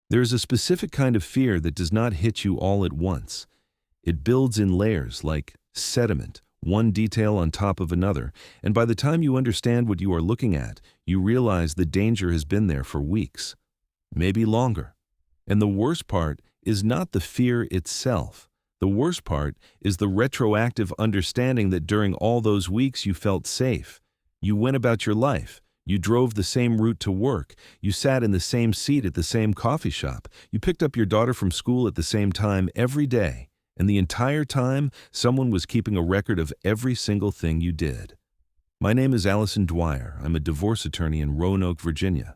There is a specific kind of fear that does not hit you all at once. It builds in layers like sediment, one detail on top of another, and by the time you understand what you are looking at, you realize the danger has been there for weeks, maybe longer. And the worst part is not the fear itself. The worst part is the retroactive understanding that during all those weeks you felt safe. You went about your life. You drove the same route to work. You sat in the same seat at the same coffee shop. You picked up your daughter from school at the same time every day. And the entire time, someone was keeping a record of every single thing you did. My name is Allison Dwyer. I'm a divorce attorney in Roanoke, Virginia.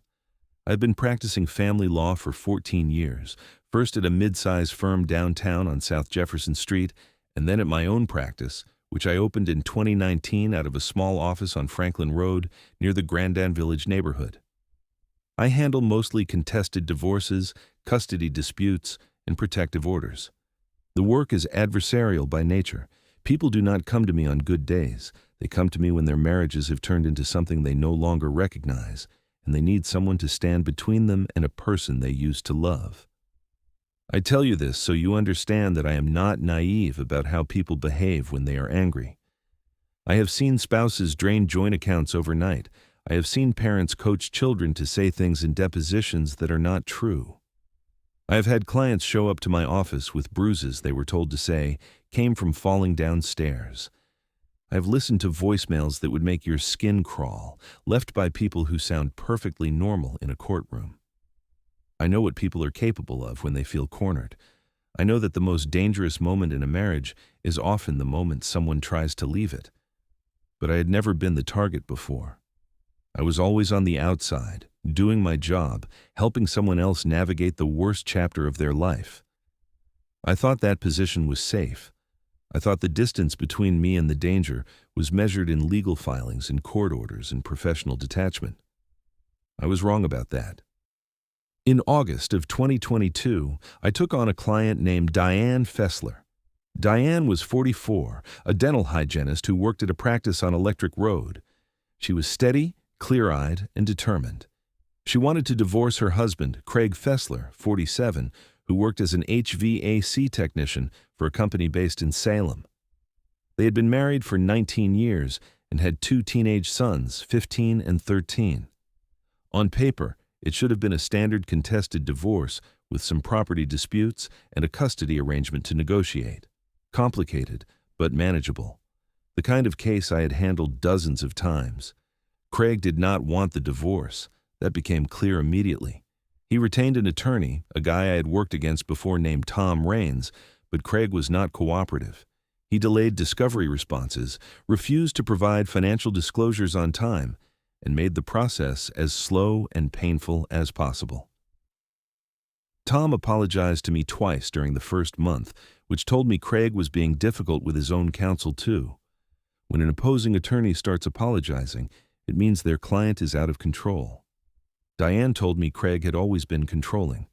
I've been practicing family law for 14 years, first at a mid-sized firm downtown on South Jefferson Street, and then at my own practice, which I opened in 2019 out of a small office on Franklin Road near the Grandin Village neighborhood. I handle mostly contested divorces, custody disputes, and protective orders. The work is adversarial by nature. People do not come to me on good days. They come to me when their marriages have turned into something they no longer recognize, and they need someone to stand between them and a person they used to love. I tell you this so you understand that I am not naive about how people behave when they are angry. I have seen spouses drain joint accounts overnight. I have seen parents coach children to say things in depositions that are not true. I have had clients show up to my office with bruises they were told to say came from falling down stairs. I have listened to voicemails that would make your skin crawl, left by people who sound perfectly normal in a courtroom. I know what people are capable of when they feel cornered. I know that the most dangerous moment in a marriage is often the moment someone tries to leave it. But I had never been the target before. I was always on the outside, doing my job, helping someone else navigate the worst chapter of their life. I thought that position was safe. I thought the distance between me and the danger was measured in legal filings and court orders and professional detachment. I was wrong about that. In August of 2022, I took on a client named Diane Fessler. Diane was 44, a dental hygienist who worked at a practice on Electric Road. She was steady, clear-eyed, and determined. She wanted to divorce her husband, Craig Fessler, 47, who worked as an HVAC technician for a company based in Salem. They had been married for 19 years and had 2 teenage sons, 15 and 13. On paper, it should have been a standard contested divorce with some property disputes and a custody arrangement to negotiate. Complicated, but manageable. The kind of case I had handled dozens of times. Craig did not want the divorce. That became clear immediately. He retained an attorney, a guy I had worked against before named Tom Raines, but Craig was not cooperative. He delayed discovery responses, refused to provide financial disclosures on time, and made the process as slow and painful as possible. Tom apologized to me twice during the first month, which told me Craig was being difficult with his own counsel too. When an opposing attorney starts apologizing, it means their client is out of control. Diane told me Craig had always been controlling.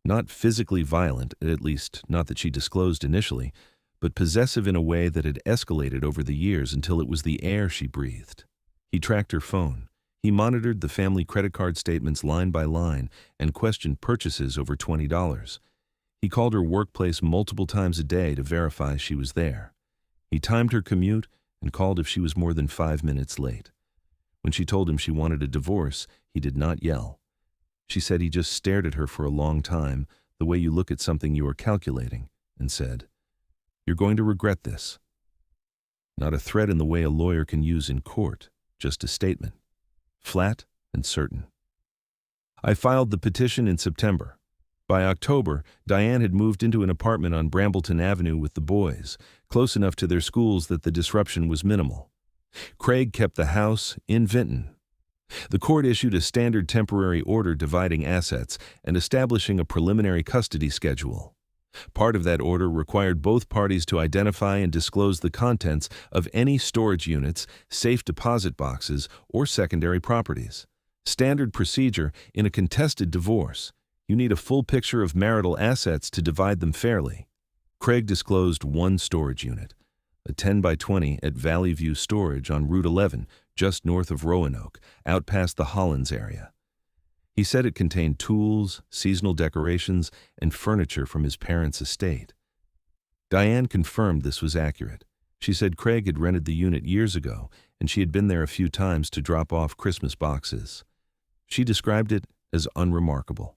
Not physically violent, at least not that she disclosed initially, but possessive in a way that had escalated over the years until it was the air she breathed. He tracked her phone. He monitored the family credit card statements line by line and questioned purchases over $20. He called her workplace multiple times a day to verify she was there. He timed her commute and called if she was more than 5 minutes late. When she told him she wanted a divorce, he did not yell. She said he just stared at her for a long time, the way you look at something you are calculating, and said, "You're going to regret this." Not a threat in the way a lawyer can use in court, just a statement. Flat and certain. I filed the petition in September. By October, Diane had moved into an apartment on Brambleton Avenue with the boys, close enough to their schools that the disruption was minimal. Craig kept the house in Vinton. The court issued a standard temporary order dividing assets and establishing a preliminary custody schedule. Part of that order required both parties to identify and disclose the contents of any storage units, safe deposit boxes, or secondary properties. Standard procedure in a contested divorce. You need a full picture of marital assets to divide them fairly. Craig disclosed one storage unit, a 10 by 20 at Valley View Storage on Route 11, just north of Roanoke, out past the Hollins area. He said it contained tools, seasonal decorations, and furniture from his parents' estate. Diane confirmed this was accurate. She said Craig had rented the unit years ago, and she had been there a few times to drop off Christmas boxes. She described it as unremarkable.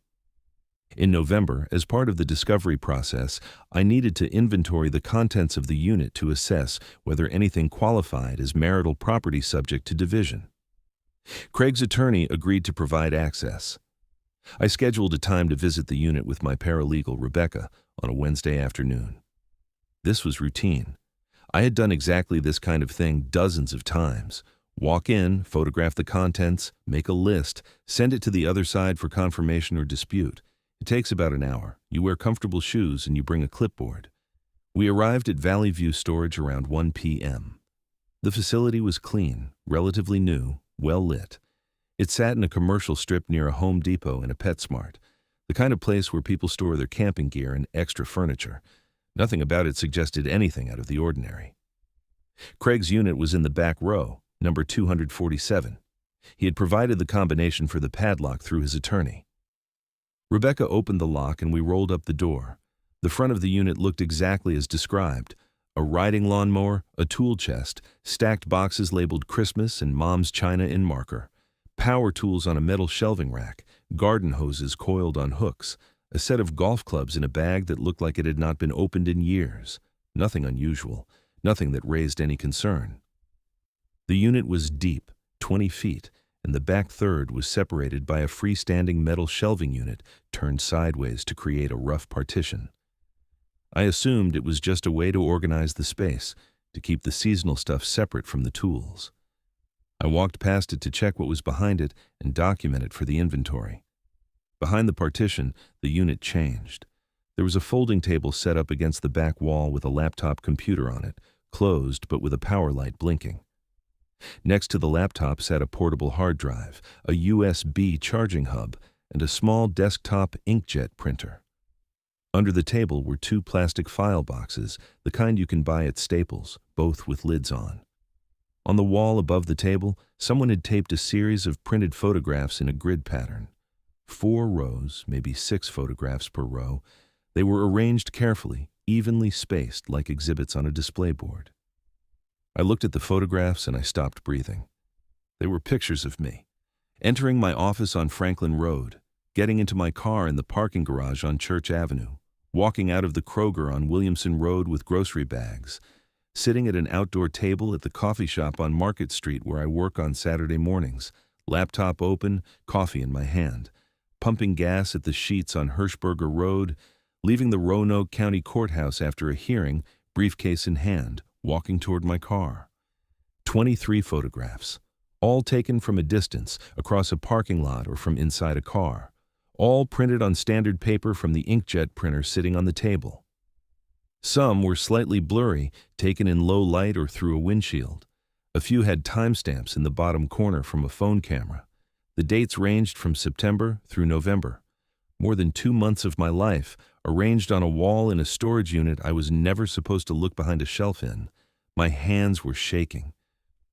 In November, as part of the discovery process, I needed to inventory the contents of the unit to assess whether anything qualified as marital property subject to division. Craig's attorney agreed to provide access. I scheduled a time to visit the unit with my paralegal, Rebecca, on a Wednesday afternoon. This was routine. I had done exactly this kind of thing dozens of times. Walk in, photograph the contents, make a list, send it to the other side for confirmation or dispute. It takes about an hour. You wear comfortable shoes and you bring a clipboard. We arrived at Valley View Storage around 1 p.m. The facility was clean, relatively new, well lit. It sat in a commercial strip near a Home Depot and a PetSmart, the kind of place where people store their camping gear and extra furniture. Nothing about it suggested anything out of the ordinary. Craig's unit was in the back row, number 247. He had provided the combination for the padlock through his attorney. Rebecca opened the lock and we rolled up the door. The front of the unit looked exactly as described. A riding lawnmower, a tool chest, stacked boxes labeled Christmas and Mom's China in marker, power tools on a metal shelving rack, garden hoses coiled on hooks, a set of golf clubs in a bag that looked like it had not been opened in years. Nothing unusual, nothing that raised any concern. The unit was deep, 20 feet, and the back third was separated by a freestanding metal shelving unit turned sideways to create a rough partition. I assumed it was just a way to organize the space, to keep the seasonal stuff separate from the tools. I walked past it to check what was behind it and document it for the inventory. Behind the partition, the unit changed. There was a folding table set up against the back wall with a laptop computer on it, closed but with a power light blinking. Next to the laptop sat a portable hard drive, a USB charging hub, and a small desktop inkjet printer. Under the table were 2 plastic file boxes, the kind you can buy at Staples, both with lids on. On the wall above the table, someone had taped a series of printed photographs in a grid pattern. 4 rows, maybe 6 photographs per row. They were arranged carefully, evenly spaced like exhibits on a display board. I looked at the photographs and I stopped breathing. They were pictures of me, entering my office on Franklin Road, getting into my car in the parking garage on Church Avenue, walking out of the Kroger on Williamson Road with grocery bags, sitting at an outdoor table at the coffee shop on Market Street where I work on Saturday mornings, laptop open, coffee in my hand, pumping gas at the Sheets on Hirschberger Road, leaving the Roanoke County Courthouse after a hearing, briefcase in hand, walking toward my car. 23 photographs, all taken from a distance, across a parking lot or from inside a car, all printed on standard paper from the inkjet printer sitting on the table. Some were slightly blurry, taken in low light or through a windshield. A few had timestamps in the bottom corner from a phone camera. The dates ranged from September through November. More than 2 months of my life, arranged on a wall in a storage unit I was never supposed to look behind a shelf in. My hands were shaking.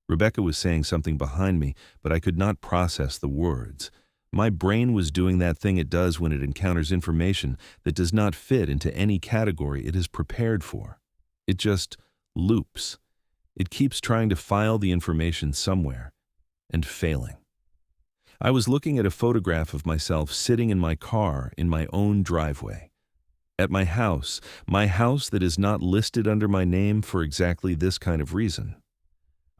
Rebecca was saying something behind me, but I could not process the words. My brain was doing that thing it does when it encounters information that does not fit into any category it is prepared for. It just loops. It keeps trying to file the information somewhere, and failing. I was looking at a photograph of myself sitting in my car in my own driveway. At my house that is not listed under my name for exactly this kind of reason.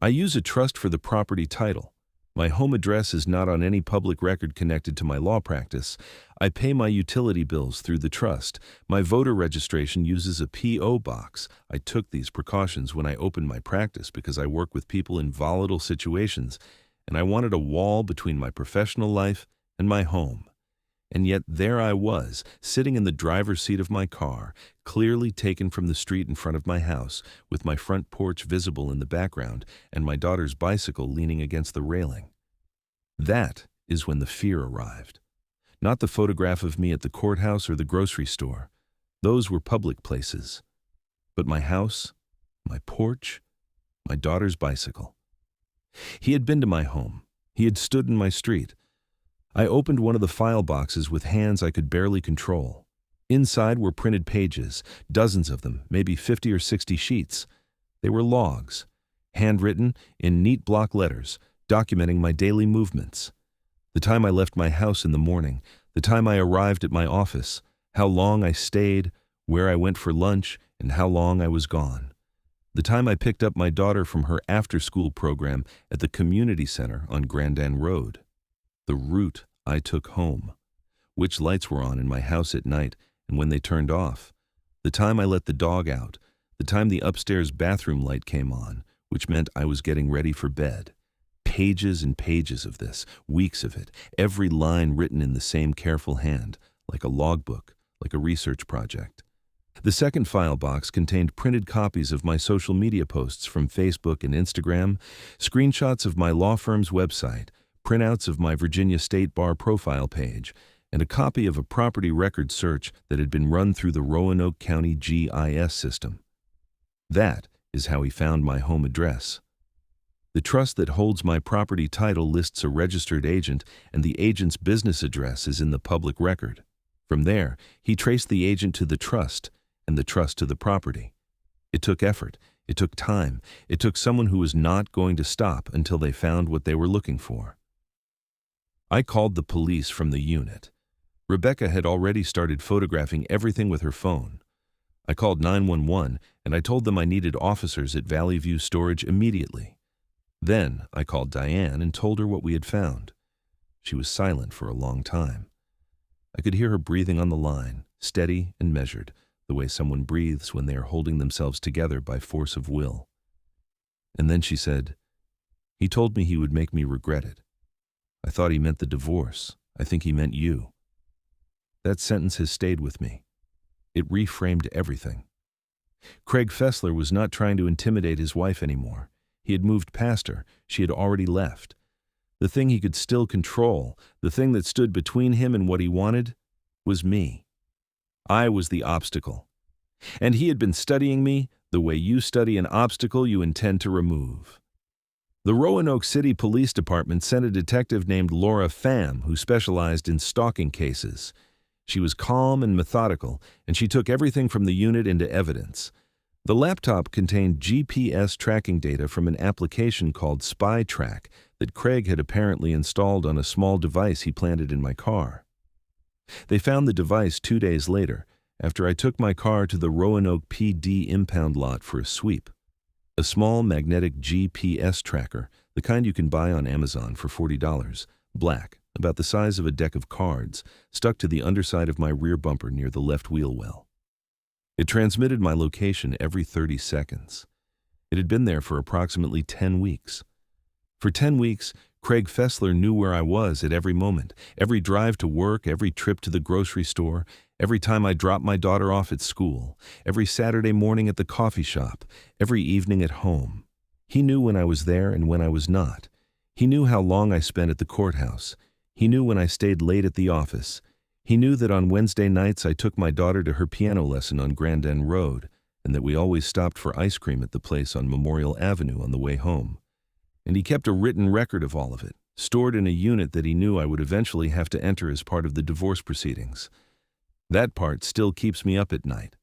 I use a trust for the property title. My home address is not on any public record connected to my law practice. I pay my utility bills through the trust. My voter registration uses a P.O. box. I took these precautions when I opened my practice because I work with people in volatile situations, and I wanted a wall between my professional life and my home. And yet there I was, sitting in the driver's seat of my car, clearly taken from the street in front of my house, with my front porch visible in the background and my daughter's bicycle leaning against the railing. That is when the fear arrived. Not the photograph of me at the courthouse or the grocery store. Those were public places. But my house, my porch, my daughter's bicycle. He had been to my home. He had stood in my street. I opened one of the file boxes with hands I could barely control. Inside were printed pages, dozens of them, maybe 50 or 60 sheets. They were logs, handwritten in neat block letters, documenting my daily movements. The time I left my house in the morning, the time I arrived at my office, how long I stayed, where I went for lunch, and how long I was gone. The time I picked up my daughter from her after-school program at the community center on Grandin Road. The route I took home. Which lights were on in my house at night and when they turned off. The time I let the dog out. The time the upstairs bathroom light came on, which meant I was getting ready for bed. Pages and pages of this, weeks of it, every line written in the same careful hand, like a logbook, like a research project. The second file box contained printed copies of my social media posts from Facebook and Instagram, screenshots of my law firm's website, printouts of my Virginia State Bar profile page, and a copy of a property record search that had been run through the Roanoke County GIS system. That is how he found my home address. The trust that holds my property title lists a registered agent, and the agent's business address is in the public record. From there, he traced the agent to the trust, and the trust to the property. It took effort. It took time. It took someone who was not going to stop until they found what they were looking for. I called the police from the unit. Rebecca had already started photographing everything with her phone. I called 911, and I told them I needed officers at Valley View Storage immediately. Then I called Diane and told her what we had found. She was silent for a long time. I could hear her breathing on the line, steady and measured, the way someone breathes when they are holding themselves together by force of will. And then she said, "He told me he would make me regret it. I thought he meant the divorce. I think he meant you." That sentence has stayed with me. It reframed everything. Craig Fessler was not trying to intimidate his wife anymore. He had moved past her. She had already left. The thing he could still control, the thing that stood between him and what he wanted, was me. I was the obstacle. And he had been studying me the way you study an obstacle you intend to remove. The Roanoke City Police Department sent a detective named Laura Pham who specialized in stalking cases. She was calm and methodical, and she took everything from the unit into evidence. The laptop contained GPS tracking data from an application called Spy Track that Craig had apparently installed on a small device he planted in my car. They found the device 2 days later, after I took my car to the Roanoke PD impound lot for a sweep. A small magnetic GPS tracker, the kind you can buy on Amazon for $40, black, about the size of a deck of cards, stuck to the underside of my rear bumper near the left wheel well. It transmitted my location every 30 seconds. It had been there for approximately 10 weeks. For 10 weeks, Craig Fessler knew where I was at every moment, every drive to work, every trip to the grocery store, every time I dropped my daughter off at school, every Saturday morning at the coffee shop, every evening at home. He knew when I was there and when I was not. He knew how long I spent at the courthouse. He knew when I stayed late at the office. He knew that on Wednesday nights I took my daughter to her piano lesson on Grandin Road, and that we always stopped for ice cream at the place on Memorial Avenue on the way home. And he kept a written record of all of it, stored in a unit that he knew I would eventually have to enter as part of the divorce proceedings. That part still keeps me up at night.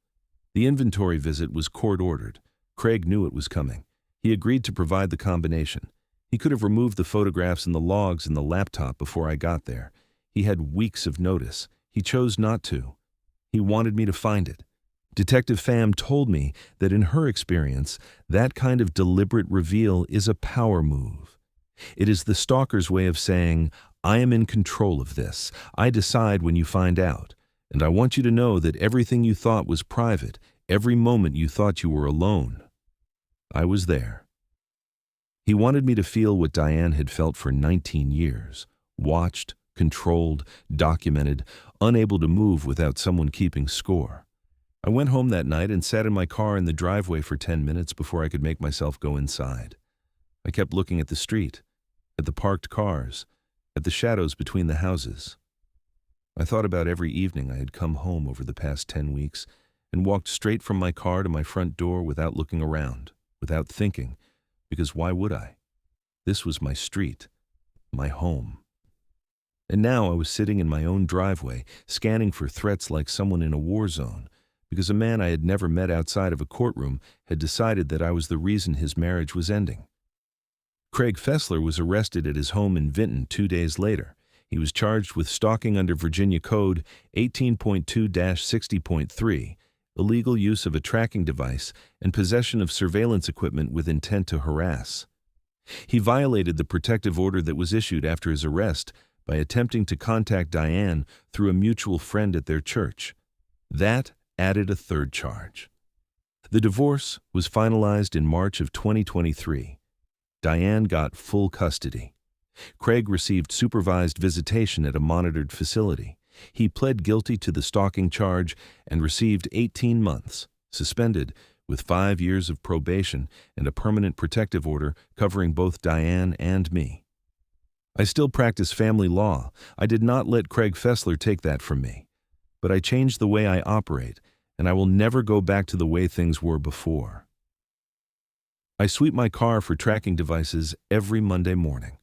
The inventory visit was court-ordered. Craig knew it was coming. He agreed to provide the combination. He could have removed the photographs and the logs in the laptop before I got there. He had weeks of notice. He chose not to. He wanted me to find it. Detective Pham told me that in her experience, that kind of deliberate reveal is a power move. It is the stalker's way of saying, "I am in control of this. I decide when you find out. And I want you to know that everything you thought was private, every moment you thought you were alone, I was there." He wanted me to feel what Diane had felt for 19 years, watched, controlled, documented, unable to move without someone keeping score. I went home that night and sat in my car in the driveway for 10 minutes before I could make myself go inside. I kept looking at the street, at the parked cars, at the shadows between the houses. I thought about every evening I had come home over the past 10 weeks and walked straight from my car to my front door without looking around, without thinking, because why would I? This was my street, my home. And now I was sitting in my own driveway, scanning for threats like someone in a war zone, because a man I had never met outside of a courtroom had decided that I was the reason his marriage was ending. Craig Fessler was arrested at his home in Vinton 2 days later. He was charged with stalking under Virginia Code 18.2-60.3, illegal use of a tracking device, and possession of surveillance equipment with intent to harass. He violated the protective order that was issued after his arrest by attempting to contact Diane through a mutual friend at their church. That added a third charge. The divorce was finalized in March of 2023. Diane got full custody. Craig received supervised visitation at a monitored facility. He pled guilty to the stalking charge and received 18 months, suspended, with 5 years of probation and a permanent protective order covering both Diane and me. I still practice family law. I did not let Craig Fessler take that from me. But I changed the way I operate, and I will never go back to the way things were before. I sweep my car for tracking devices every Monday morning.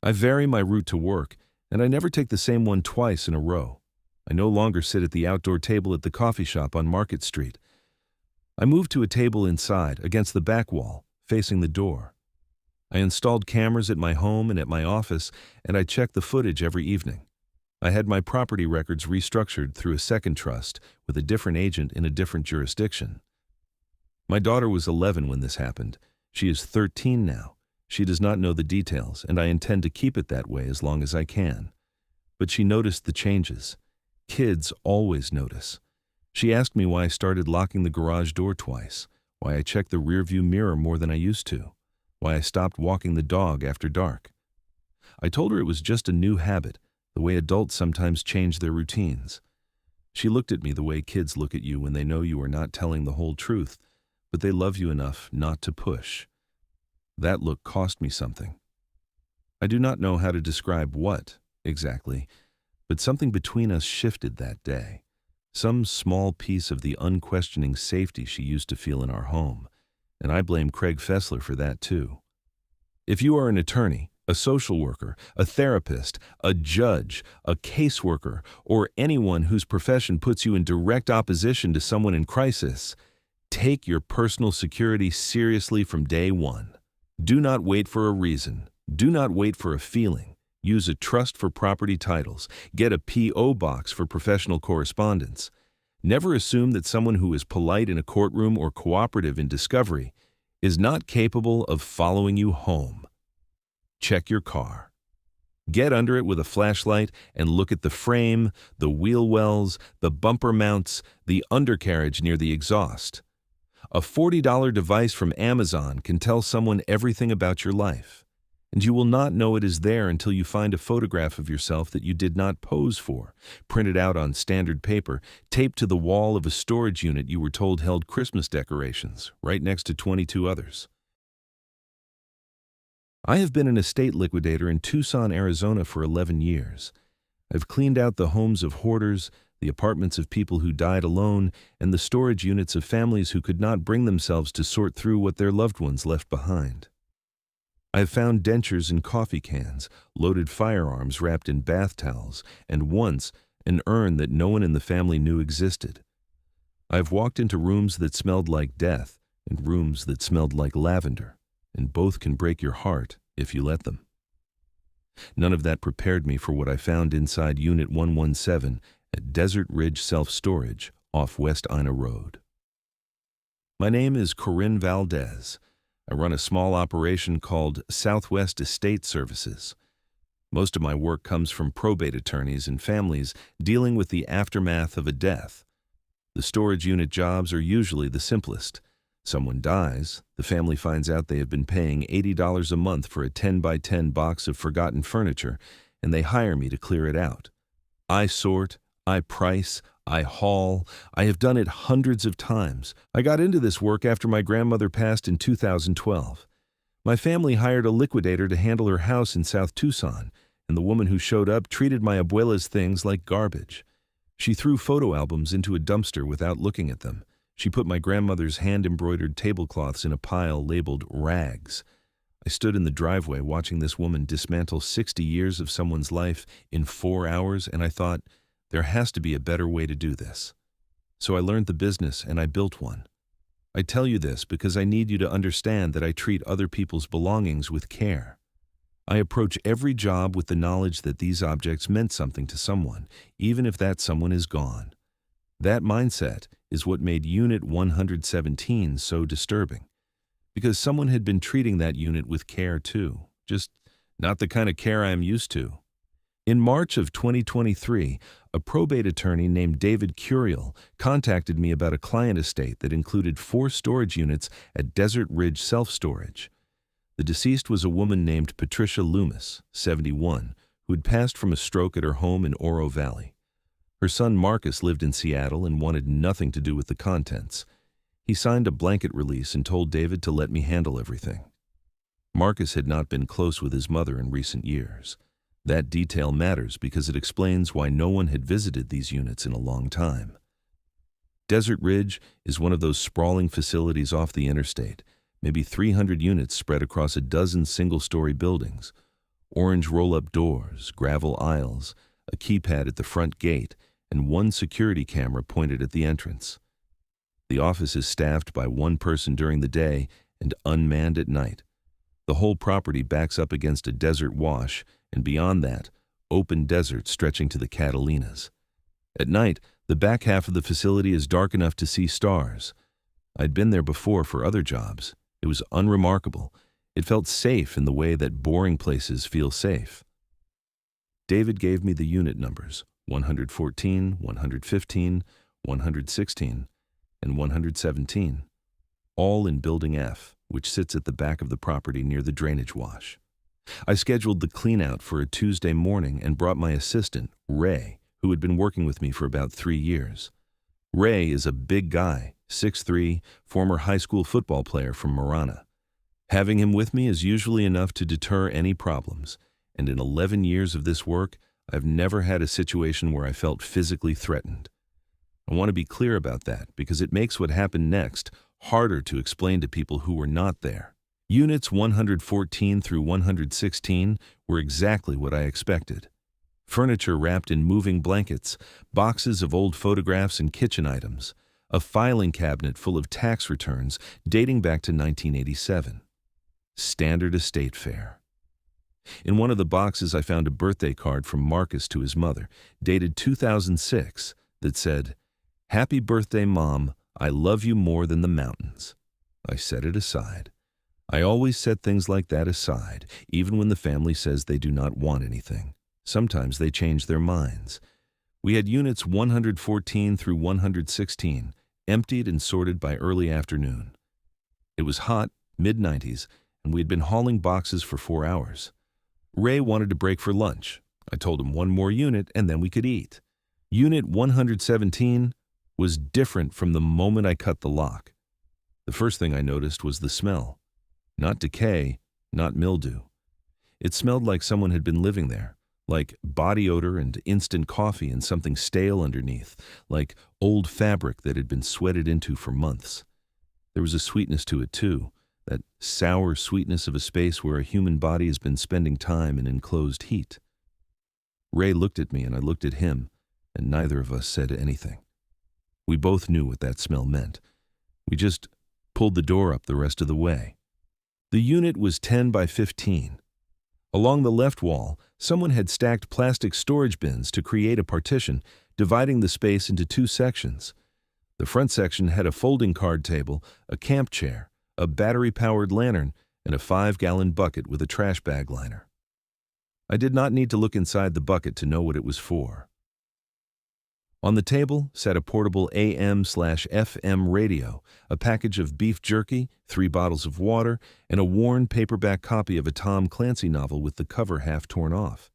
I vary my route to work, and I never take the same one twice in a row. I no longer sit at the outdoor table at the coffee shop on Market Street. I moved to a table inside, against the back wall, facing the door. I installed cameras at my home and at my office, and I checked the footage every evening. I had my property records restructured through a second trust with a different agent in a different jurisdiction. My daughter was 11 when this happened. She is 13 now. She does not know the details, and I intend to keep it that way as long as I can. But she noticed the changes. Kids always notice. She asked me why I started locking the garage door twice, why I checked the rearview mirror more than I used to, why I stopped walking the dog after dark. I told her it was just a new habit, the way adults sometimes change their routines. She looked at me the way kids look at you when they know you are not telling the whole truth, but they love you enough not to push. That look cost me something. I do not know how to describe what, exactly, but something between us shifted that day. Some small piece of the unquestioning safety she used to feel in our home, and I blame Craig Fessler for that too. If you are an attorney, a social worker, a therapist, a judge, a caseworker, or anyone whose profession puts you in direct opposition to someone in crisis, take your personal security seriously from day one. Do not wait for a reason. Do not wait for a feeling. Use a trust for property titles. Get a P.O. box for professional correspondence. Never assume that someone who is polite in a courtroom or cooperative in discovery is not capable of following you home. Check your car. Get under it with a flashlight and look at the frame, the wheel wells, the bumper mounts, the undercarriage near the exhaust. A $40 device from Amazon can tell someone everything about your life, and you will not know it is there until you find a photograph of yourself that you did not pose for, printed out on standard paper, taped to the wall of a storage unit you were told held Christmas decorations, right next to 22 others. I have been an estate liquidator in Tucson, Arizona for 11 years. I've cleaned out the homes of hoarders, the apartments of people who died alone, and the storage units of families who could not bring themselves to sort through what their loved ones left behind. I have found dentures in coffee cans, loaded firearms wrapped in bath towels, and once, an urn that no one in the family knew existed. I have walked into rooms that smelled like death and rooms that smelled like lavender, and both can break your heart if you let them. None of that prepared me for what I found inside Unit 117 at Desert Ridge Self-Storage off West Ina Road. My name is Corinne Valdez. I run a small operation called Southwest Estate Services. Most of my work comes from probate attorneys and families dealing with the aftermath of a death. The storage unit jobs are usually the simplest. Someone dies, the family finds out they have been paying $80 a month for a 10 by 10 box of forgotten furniture, and they hire me to clear it out. I sort, I price, I haul. I have done it hundreds of times. I got into this work after my grandmother passed in 2012. My family hired a liquidator to handle her house in South Tucson, and the woman who showed up treated my abuela's things like garbage. She threw photo albums into a dumpster without looking at them. She put my grandmother's hand-embroidered tablecloths in a pile labeled rags. I I stood in the driveway watching this woman dismantle 60 years of someone's life in 4 hours, and I thought, there has to be a better way to do this. So I learned the business and I built one. I tell you this because I need you to understand that I treat other people's belongings with care. I approach every job with the knowledge that these objects meant something to someone, even if that someone is gone. That mindset is what made Unit 117 so disturbing, because someone had been treating that unit with care too, just not the kind of care I am used to. In March of 2023, a probate attorney named David Curiel contacted me about a client estate that included 4 storage units at Desert Ridge Self-Storage. The deceased was a woman named Patricia Loomis, 71, who had passed from a stroke at her home in Oro Valley. Her son Marcus lived in Seattle and wanted nothing to do with the contents. He signed a blanket release and told David to let me handle everything. Marcus had not been close with his mother in recent years. That detail matters because it explains why no one had visited these units in a long time. Desert Ridge is one of those sprawling facilities off the interstate, maybe 300 units spread across a dozen single-story buildings. Orange roll-up doors, gravel aisles, a keypad at the front gate, and one security camera pointed at the entrance. The office is staffed by one person during the day and unmanned at night. The whole property backs up against a desert wash, and beyond that, open desert stretching to the Catalinas. At night, the back half of the facility is dark enough to see stars. I'd been there before for other jobs. It was unremarkable. It felt safe in the way that boring places feel safe. David gave me the unit numbers, 114, 115, 116, and 117, all in Building F, which sits at the back of the property near the drainage wash. I scheduled the clean-out for a Tuesday morning and brought my assistant, Ray, who had been working with me for about 3 years. Ray is a big guy, 6'3", former high school football player from Marana. Having him with me is usually enough to deter any problems, and in 11 years of this work, I've never had a situation where I felt physically threatened. I want to be clear about that because it makes what happened next harder to explain to people who were not there. Units 114 through 116 were exactly what I expected. Furniture wrapped in moving blankets, boxes of old photographs and kitchen items, a filing cabinet full of tax returns dating back to 1987. Standard estate fare. In one of the boxes I found a birthday card from Marcus to his mother, dated 2006, that said, "Happy birthday, Mom. I love you more than the mountains." I set it aside. I always set things like that aside, even when the family says they do not want anything. Sometimes they change their minds. We had units 114 through 116, emptied and sorted by early afternoon. It was hot, mid-90s, and we had been hauling boxes for 4 hours. Ray wanted to break for lunch. I told him one more unit and then we could eat. Unit 117 was different from the moment I cut the lock. The first thing I noticed was the smell. Not decay, not mildew. It smelled like someone had been living there, like body odor and instant coffee and something stale underneath, like old fabric that had been sweated into for months. There was a sweetness to it too, that sour sweetness of a space where a human body has been spending time in enclosed heat. Ray looked at me and I looked at him, and neither of us said anything. We both knew what that smell meant. We just pulled the door up the rest of the way. The unit was 10 by 15. Along the left wall, someone had stacked plastic storage bins to create a partition, dividing the space into 2 sections. The front section had a folding card table, a camp chair, a battery-powered lantern, and a 5-gallon bucket with a trash bag liner. I did not need to look inside the bucket to know what it was for. On the table sat a portable AM/FM radio, a package of beef jerky, 3 bottles of water, and a worn paperback copy of a Tom Clancy novel with the cover half torn off.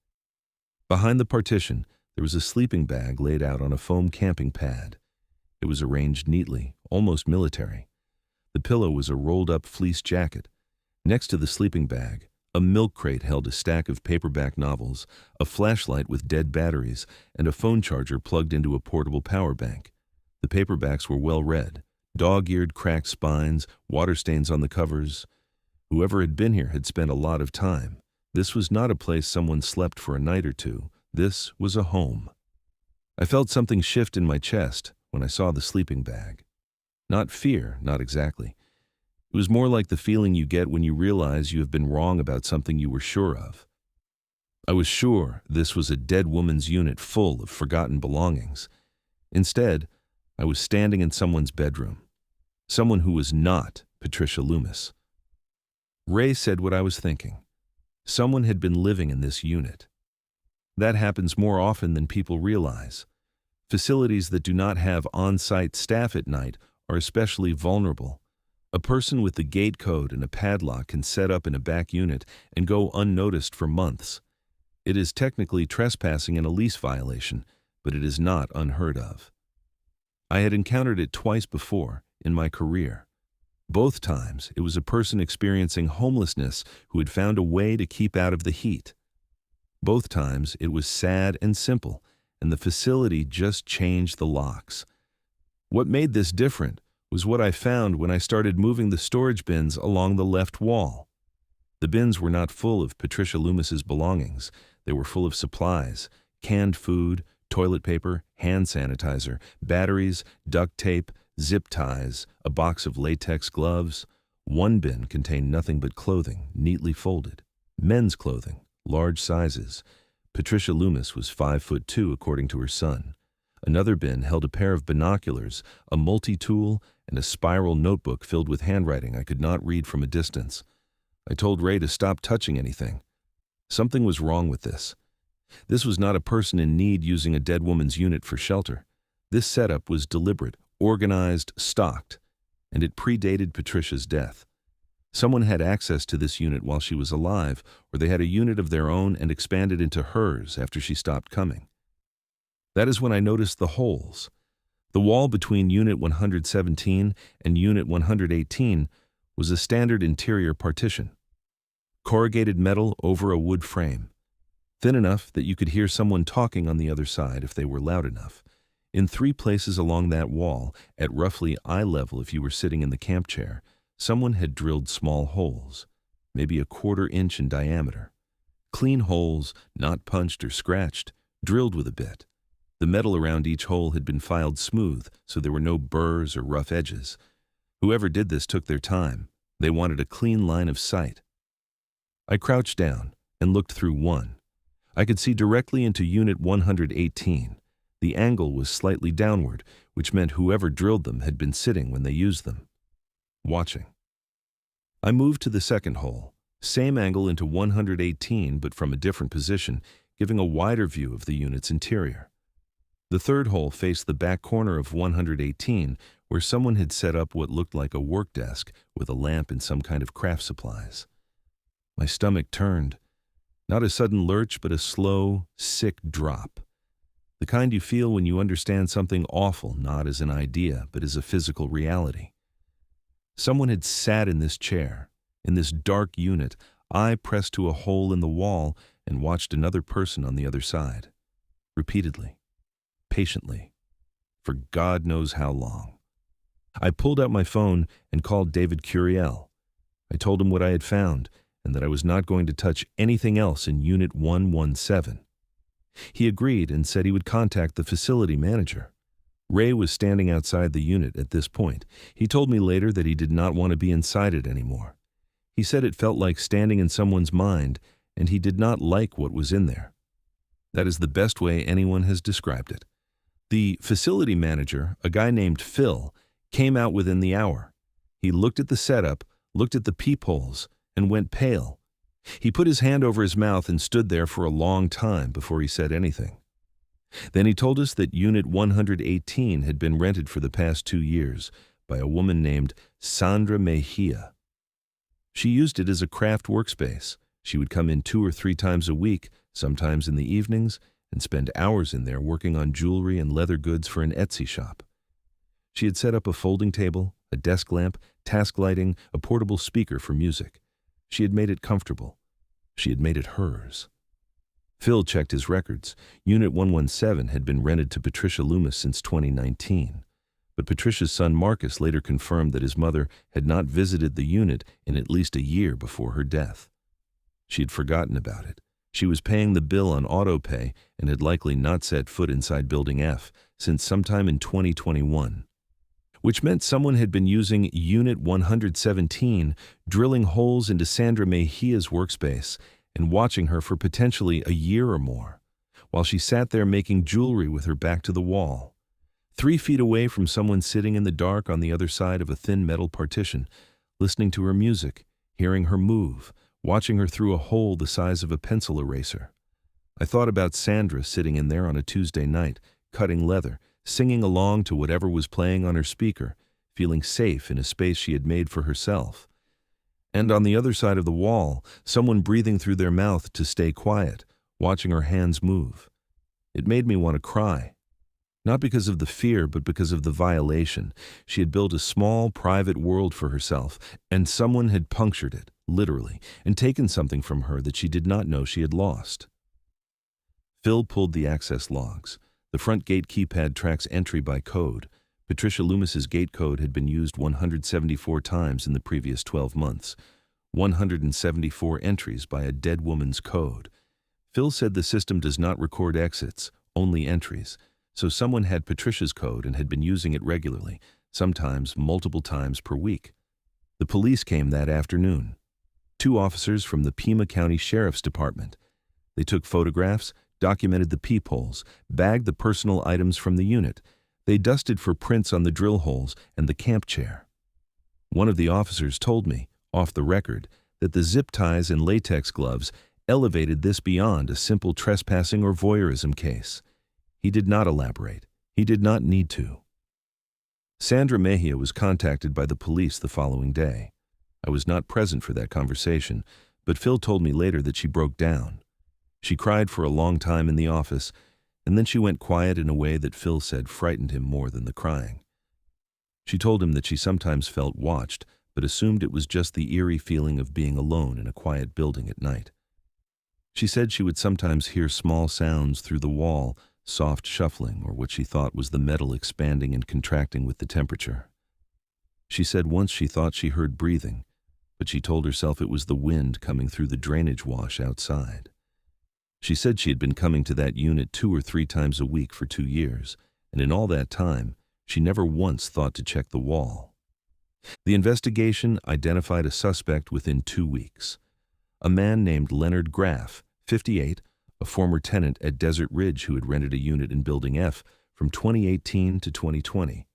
Behind the partition, there was a sleeping bag laid out on a foam camping pad. It was arranged neatly, almost military. The pillow was a rolled-up fleece jacket. Next to the sleeping bag, a milk crate held a stack of paperback novels, a flashlight with dead batteries, and a phone charger plugged into a portable power bank. The paperbacks were well read. Dog-eared cracked spines, water stains on the covers. Whoever had been here had spent a lot of time. This was not a place someone slept for a night or two. This was a home. I felt something shift in my chest when I saw the sleeping bag. Not fear, not exactly. It was more like the feeling you get when you realize you have been wrong about something you were sure of. I was sure this was a dead woman's unit full of forgotten belongings. Instead, I was standing in someone's bedroom. Someone who was not Patricia Loomis. Ray said what I was thinking. Someone had been living in this unit. That happens more often than people realize. Facilities that do not have on-site staff at night are especially vulnerable. A person with the gate code and a padlock can set up in a back unit and go unnoticed for months. It is technically trespassing and a lease violation, but it is not unheard of. I had encountered it twice before in my career. Both times, it was a person experiencing homelessness who had found a way to keep out of the heat. Both times, it was sad and simple, and the facility just changed the locks. What made this different was what I found when I started moving the storage bins along the left wall. The bins were not full of Patricia Loomis's belongings. They were full of supplies, canned food, toilet paper, hand sanitizer, batteries, duct tape, zip ties, a box of latex gloves. One bin contained nothing but clothing, neatly folded. Men's clothing, large sizes. Patricia Loomis was 5'2", according to her son. Another bin held a pair of binoculars, a multi-tool, and a spiral notebook filled with handwriting I could not read from a distance. I told Ray to stop touching anything. Something was wrong with this. This was not a person in need using a dead woman's unit for shelter. This setup was deliberate, organized, stocked, and it predated Patricia's death. Someone had access to this unit while she was alive, or they had a unit of their own and expanded into hers after she stopped coming. That is when I noticed the holes. The wall between Unit 117 and Unit 118 was a standard interior partition. Corrugated metal over a wood frame. Thin enough that you could hear someone talking on the other side if they were loud enough. In 3 places along that wall, at roughly eye level if you were sitting in the camp chair, someone had drilled small holes, maybe a 1/4 inch in diameter. Clean holes, not punched or scratched, drilled with a bit. The metal around each hole had been filed smooth, so there were no burrs or rough edges. Whoever did this took their time. They wanted a clean line of sight. I crouched down and looked through one. I could see directly into Unit 118. The angle was slightly downward, which meant whoever drilled them had been sitting when they used them. Watching. I moved to the second hole. Same angle into 118, but from a different position, giving a wider view of the unit's interior. The third hole faced the back corner of 118, where someone had set up what looked like a work desk with a lamp and some kind of craft supplies. My stomach turned. Not a sudden lurch, but a slow, sick drop. The kind you feel when you understand something awful, not as an idea, but as a physical reality. Someone had sat in this chair, in this dark unit, eye pressed to a hole in the wall, and watched another person on the other side. Repeatedly. Patiently. For God knows how long. I pulled out my phone and called David Curiel. I told him what I had found, and that I was not going to touch anything else in Unit 117. He agreed and said he would contact the facility manager. Ray was standing outside the unit at this point. He told me later that he did not want to be inside it anymore. He said it felt like standing in someone's mind, and he did not like what was in there. That is the best way anyone has described it. The facility manager, a guy named Phil, came out within the hour. He looked at the setup, looked at the peepholes, and went pale. He put his hand over his mouth and stood there for a long time before he said anything. Then he told us that Unit 118 had been rented for the past 2 years by a woman named Sandra Mejia. She used it as a craft workspace. She would come in 2 or 3 times a week, sometimes in the evenings, and spend hours in there working on jewelry and leather goods for an Etsy shop. She had set up a folding table, a desk lamp, task lighting, a portable speaker for music. She had made it comfortable. She had made it hers. Phil checked his records. Unit 117 had been rented to Patricia Loomis since 2019. but Patricia's son Marcus later confirmed that his mother had not visited the unit in at least a year before her death. She had forgotten about it. She was paying the bill on auto pay and had likely not set foot inside Building F since sometime in 2021, which meant someone had been using Unit 117, drilling holes into Sandra Mejia's workspace and watching her for potentially a year or more, while she sat there making jewelry with her back to the wall, 3 feet away from someone sitting in the dark on the other side of a thin metal partition, listening to her music, hearing her move, watching her through a hole the size of a pencil eraser. I thought about Sandra sitting in there on a Tuesday night, cutting leather, singing along to whatever was playing on her speaker, feeling safe in a space she had made for herself. And on the other side of the wall, someone breathing through their mouth to stay quiet, watching her hands move. It made me want to cry. Not because of the fear, but because of the violation. She had built a small, private world for herself, and someone had punctured it, literally, and taken something from her that she did not know she had lost. Phil pulled the access logs. The front gate keypad tracks entry by code. Patricia Loomis's gate code had been used 174 times in the previous 12 months. 174 entries by a dead woman's code. Phil said the system does not record exits, only entries. So someone had Patricia's code and had been using it regularly, sometimes multiple times per week. The police came that afternoon. 2 officers from the Pima County Sheriff's Department. They took photographs, documented the peepholes, bagged the personal items from the unit. They dusted for prints on the drill holes and the camp chair. One of the officers told me, off the record, that the zip ties and latex gloves elevated this beyond a simple trespassing or voyeurism case. He did not elaborate. He did not need to. Sandra Mejia was contacted by the police the following day. I was not present for that conversation, but Phil told me later that she broke down. She cried for a long time in the office, and then she went quiet in a way that Phil said frightened him more than the crying. She told him that she sometimes felt watched, but assumed it was just the eerie feeling of being alone in a quiet building at night. She said she would sometimes hear small sounds through the wall, soft shuffling, or what she thought was the metal expanding and contracting with the temperature. She said once she thought she heard breathing, but she told herself it was the wind coming through the drainage wash outside. She said she had been coming to that unit 2 or 3 times a week for 2 years, and in all that time, she never once thought to check the wall. The investigation identified a suspect within 2 weeks. A man named Leonard Graff, 58, a former tenant at Desert Ridge who had rented a unit in Building F from 2018 to 2020.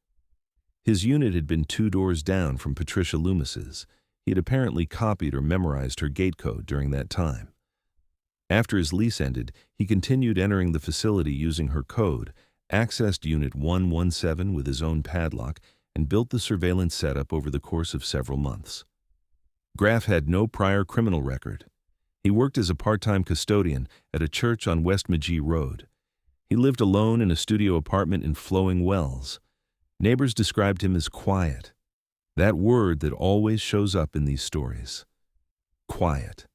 His unit had been 2 doors down from Patricia Loomis's. He had apparently copied or memorized her gate code during that time. After his lease ended, he continued entering the facility using her code, accessed Unit 117 with his own padlock, and built the surveillance setup over the course of several months. Graff had no prior criminal record. He worked as a part-time custodian at a church on West Magee Road. He lived alone in a studio apartment in Flowing Wells. Neighbors described him as quiet. That word that always shows up in these stories. Quiet.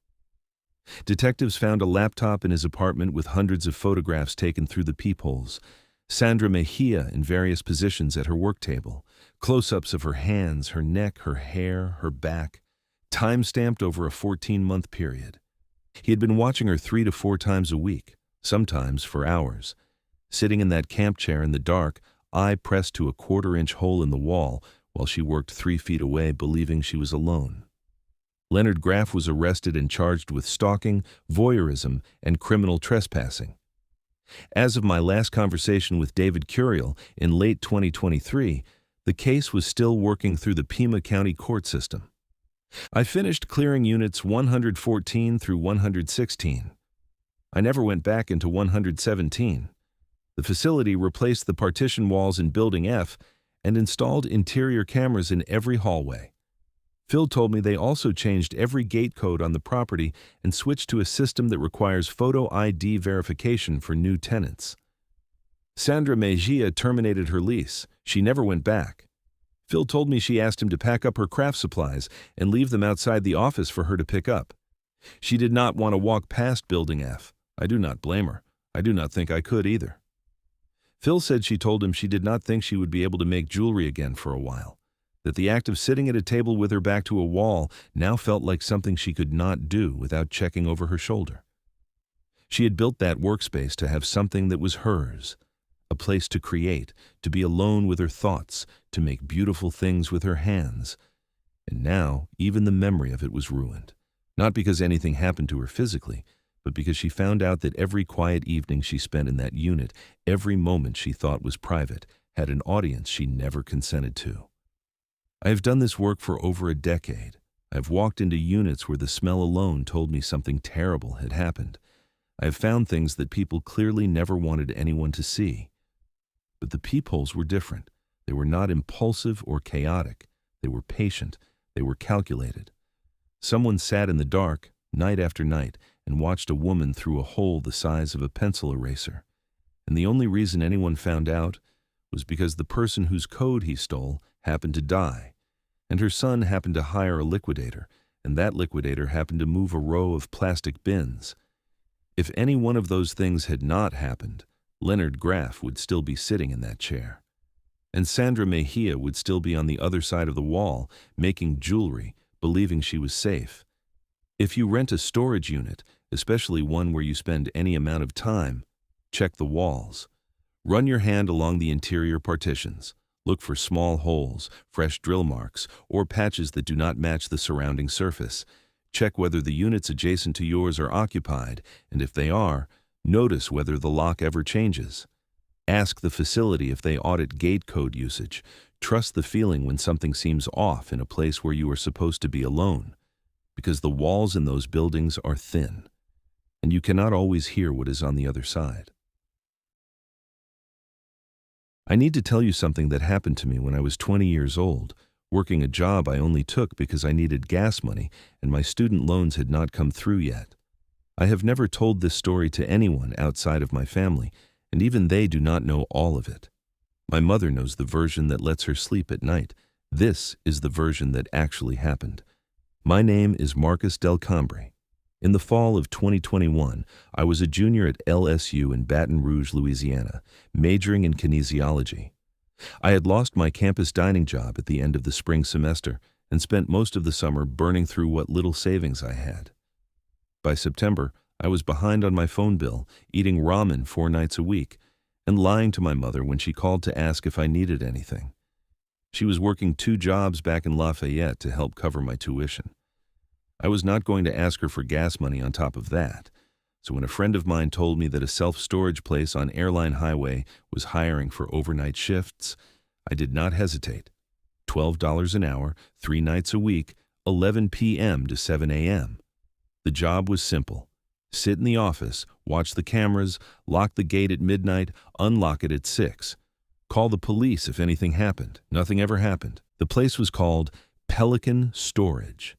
Detectives found a laptop in his apartment with hundreds of photographs taken through the peepholes. Sandra Mejia in various positions at her work table. Close-ups of her hands, her neck, her hair, her back. Time-stamped over a 14-month period. He had been watching her 3 to 4 times a week, sometimes for hours. Sitting in that camp chair in the dark, eye pressed to a 1/4-inch hole in the wall while she worked 3 feet away, believing she was alone. Leonard Graff was arrested and charged with stalking, voyeurism, and criminal trespassing. As of my last conversation with David Curiel in late 2023, the case was still working through the Pima County court system. I finished clearing units 114 through 116. I never went back into 117. The facility replaced the partition walls in Building F and installed interior cameras in every hallway. Phil told me they also changed every gate code on the property and switched to a system that requires photo ID verification for new tenants. Sandra Mejia terminated her lease. She never went back. Phil told me she asked him to pack up her craft supplies and leave them outside the office for her to pick up. She did not want to walk past Building F. I do not blame her. I do not think I could either. Phil said she told him she did not think she would be able to make jewelry again for a while, that the act of sitting at a table with her back to a wall now felt like something she could not do without checking over her shoulder. She had built that workspace to have something that was hers, a place to create, to be alone with her thoughts, to make beautiful things with her hands. And now, even the memory of it was ruined, not because anything happened to her physically, but because she found out that every quiet evening she spent in that unit, every moment she thought was private, had an audience she never consented to. I have done this work for over a decade. I have walked into units where the smell alone told me something terrible had happened. I have found things that people clearly never wanted anyone to see. But the peepholes were different. They were not impulsive or chaotic. They were patient. They were calculated. Someone sat in the dark, night after night, and watched a woman through a hole the size of a pencil eraser. And the only reason anyone found out was because the person whose code he stole happened to die, and her son happened to hire a liquidator, and that liquidator happened to move a row of plastic bins. If any one of those things had not happened, Leonard Graff would still be sitting in that chair, and Sandra Mejia would still be on the other side of the wall, making jewelry, believing she was safe. If you rent a storage unit, especially one where you spend any amount of time, check the walls. Run your hand along the interior partitions. Look for small holes, fresh drill marks, or patches that do not match the surrounding surface. Check whether the units adjacent to yours are occupied, and if they are, notice whether the lock ever changes. Ask the facility if they audit gate code usage. Trust the feeling when something seems off in a place where you are supposed to be alone, because the walls in those buildings are thin, and you cannot always hear what is on the other side. I need to tell you something that happened to me when I was 20 years old, working a job I only took because I needed gas money and my student loans had not come through yet. I have never told this story to anyone outside of my family, and even they do not know all of it. My mother knows the version that lets her sleep at night. This is the version that actually happened. My name is Marcus Del Cambre. In the fall of 2021, I was a junior at LSU in Baton Rouge, Louisiana, majoring in kinesiology. I had lost my campus dining job at the end of the spring semester and spent most of the summer burning through what little savings I had. By September, I was behind on my phone bill, eating ramen 4 nights a week, and lying to my mother when she called to ask if I needed anything. She was working 2 jobs back in Lafayette to help cover my tuition. I was not going to ask her for gas money on top of that, so when a friend of mine told me that a self-storage place on Airline Highway was hiring for overnight shifts, I did not hesitate. $12 an hour, 3 nights a week, 11 p.m. to 7 a.m. The job was simple. Sit in the office, watch the cameras, lock the gate at midnight, unlock it at 6. Call the police if anything happened. Nothing ever happened. The place was called Pelican Storage.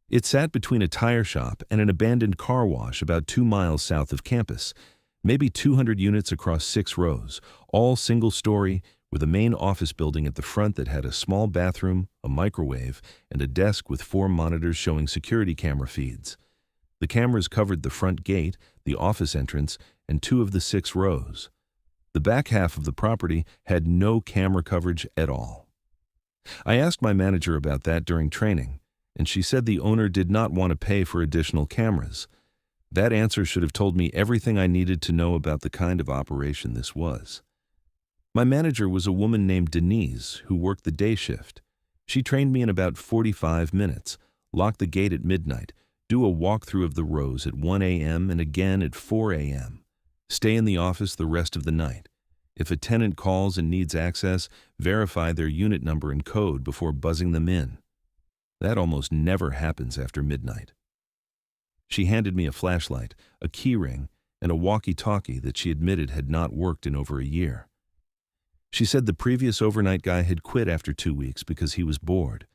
It sat between a tire shop and an abandoned car wash about 2 miles south of campus, maybe 200 units across 6 rows, all single-story, with a main office building at the front that had a small bathroom, a microwave, and a desk with 4 monitors showing security camera feeds. The cameras covered the front gate, the office entrance, and 2 of the 6 rows. The back half of the property had no camera coverage at all. I asked my manager about that during training, and she said the owner did not want to pay for additional cameras. That answer should have told me everything I needed to know about the kind of operation this was. My manager was a woman named Denise who worked the day shift. She trained me in about 45 minutes, locked the gate at midnight, do a walkthrough of the rows at 1 a.m. and again at 4 a.m. Stay in the office the rest of the night. If a tenant calls and needs access, verify their unit number and code before buzzing them in. That almost never happens after midnight. She handed me a flashlight, a key ring, and a walkie-talkie that she admitted had not worked in over a year. She said the previous overnight guy had quit after 2 weeks because he was bored.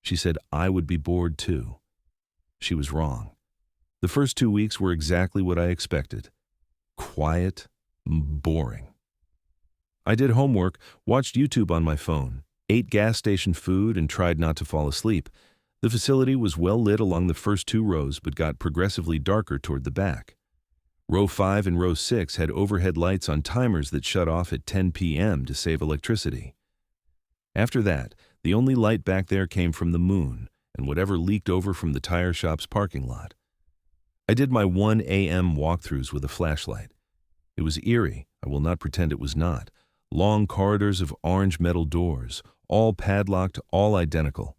She said I would be bored too. She was wrong. The first 2 weeks were exactly what I expected. Quiet, boring. I did homework, watched YouTube on my phone, ate gas station food, and tried not to fall asleep. The facility was well lit along the first 2 rows but got progressively darker toward the back. Row 5 and row 6 had overhead lights on timers that shut off at 10 p.m. to save electricity. After that, the only light back there came from the moon and whatever leaked over from the tire shop's parking lot. I did my 1 a.m. walkthroughs with a flashlight. It was eerie, I will not pretend it was not. Long corridors of orange metal doors, all padlocked, all identical.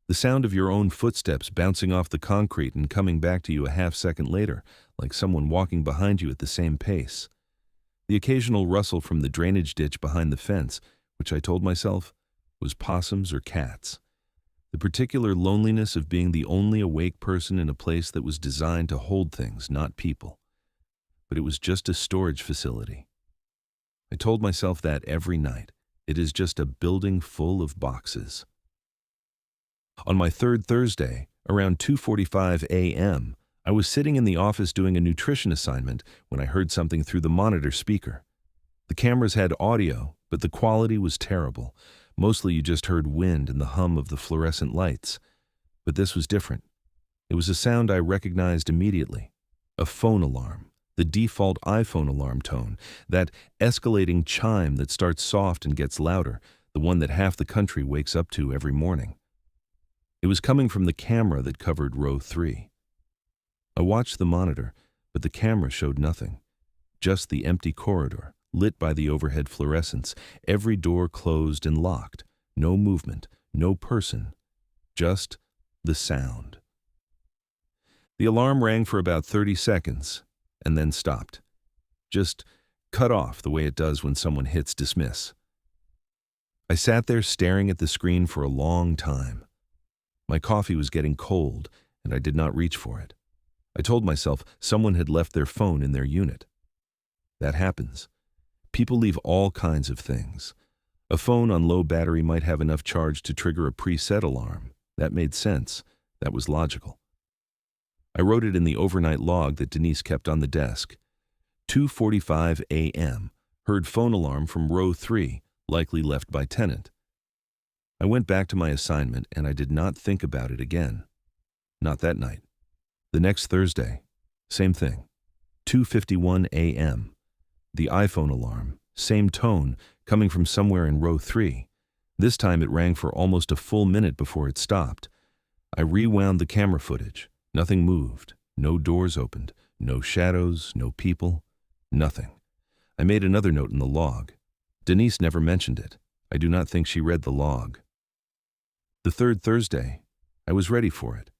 The sound of your own footsteps bouncing off the concrete and coming back to you a half-second later, like someone walking behind you at the same pace. The occasional rustle from the drainage ditch behind the fence, which I told myself was possums or cats. The particular loneliness of being the only awake person in a place that was designed to hold things, not people. But it was just a storage facility. I told myself that every night. It is just a building full of boxes. On my third Thursday, around 2:45 a.m., I was sitting in the office doing a nutrition assignment when I heard something through the monitor speaker. The cameras had audio, but the quality was terrible. Mostly you just heard wind and the hum of the fluorescent lights. But this was different. It was a sound I recognized immediately. A phone alarm. The default iPhone alarm tone, that escalating chime that starts soft and gets louder, the one that half the country wakes up to every morning. It was coming from the camera that covered row 3. I watched the monitor, but the camera showed nothing. Just the empty corridor, lit by the overhead fluorescents, every door closed and locked, no movement, no person, just the sound. The alarm rang for about 30 seconds, and then stopped. Just cut off the way it does when someone hits dismiss. I sat there staring at the screen for a long time. My coffee was getting cold, and I did not reach for it. I told myself someone had left their phone in their unit. That happens. People leave all kinds of things. A phone on low battery might have enough charge to trigger a preset alarm. That made sense. That was logical. I wrote it in the overnight log that Denise kept on the desk. 2:45 a.m. Heard phone alarm from row 3, likely left by tenant. I went back to my assignment and I did not think about it again. Not that night. The next Thursday, same thing. 2:51 a.m. The iPhone alarm, same tone, coming from somewhere in row 3. This time it rang for almost a full minute before it stopped. I rewound the camera footage. Nothing moved, no doors opened, no shadows, no people, nothing. I made another note in the log. Denise never mentioned it. I do not think she read the log. The third Thursday, I was ready for it.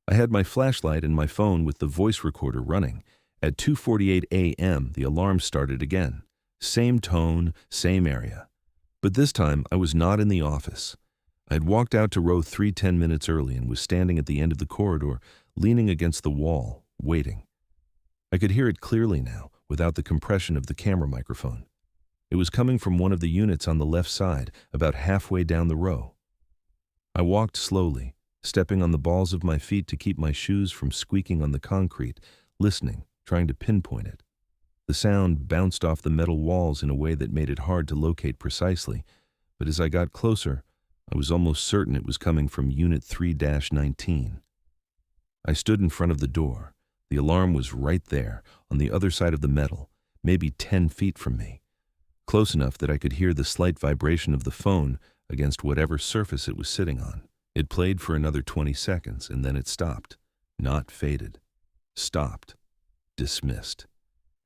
I had my flashlight and my phone with the voice recorder running. At 2:48 a.m., the alarm started again. Same tone, same area. But this time, I was not in the office. I had walked out to row 3 10 minutes early and was standing at the end of the corridor, leaning against the wall, waiting. I could hear it clearly now, without the compression of the camera microphone. It was coming from one of the units on the left side, about halfway down the row. I walked slowly, stepping on the balls of my feet to keep my shoes from squeaking on the concrete, listening, trying to pinpoint it. The sound bounced off the metal walls in a way that made it hard to locate precisely, but as I got closer, I was almost certain it was coming from Unit 3-19. I stood in front of the door. The alarm was right there, on the other side of the metal, maybe 10 feet from me, close enough that I could hear the slight vibration of the phone against whatever surface it was sitting on. It played for another 20 seconds, and then it stopped. Not faded. Stopped. Dismissed.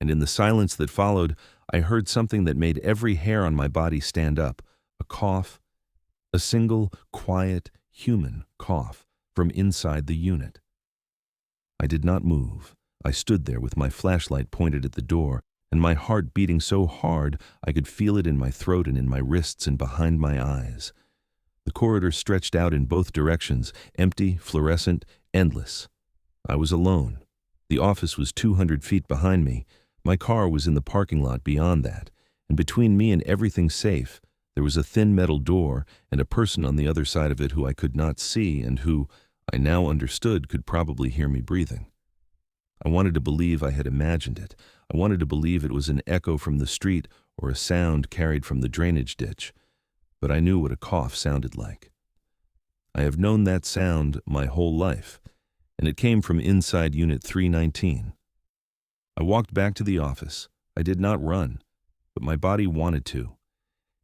And in the silence that followed, I heard something that made every hair on my body stand up. A cough. A single, quiet, human cough from inside the unit. I did not move. I stood there with my flashlight pointed at the door, and my heart beating so hard I could feel it in my throat and in my wrists and behind my eyes. The corridor stretched out in both directions, empty, fluorescent, endless. I was alone. The office was 200 feet behind me. My car was in the parking lot beyond that, and between me and everything safe, there was a thin metal door and a person on the other side of it who I could not see and who, I now understood, could probably hear me breathing. I wanted to believe I had imagined it. I wanted to believe it was an echo from the street or a sound carried from the drainage ditch. But I knew what a cough sounded like. I have known that sound my whole life, and it came from inside Unit 319. I walked back to the office. I did not run, but my body wanted to.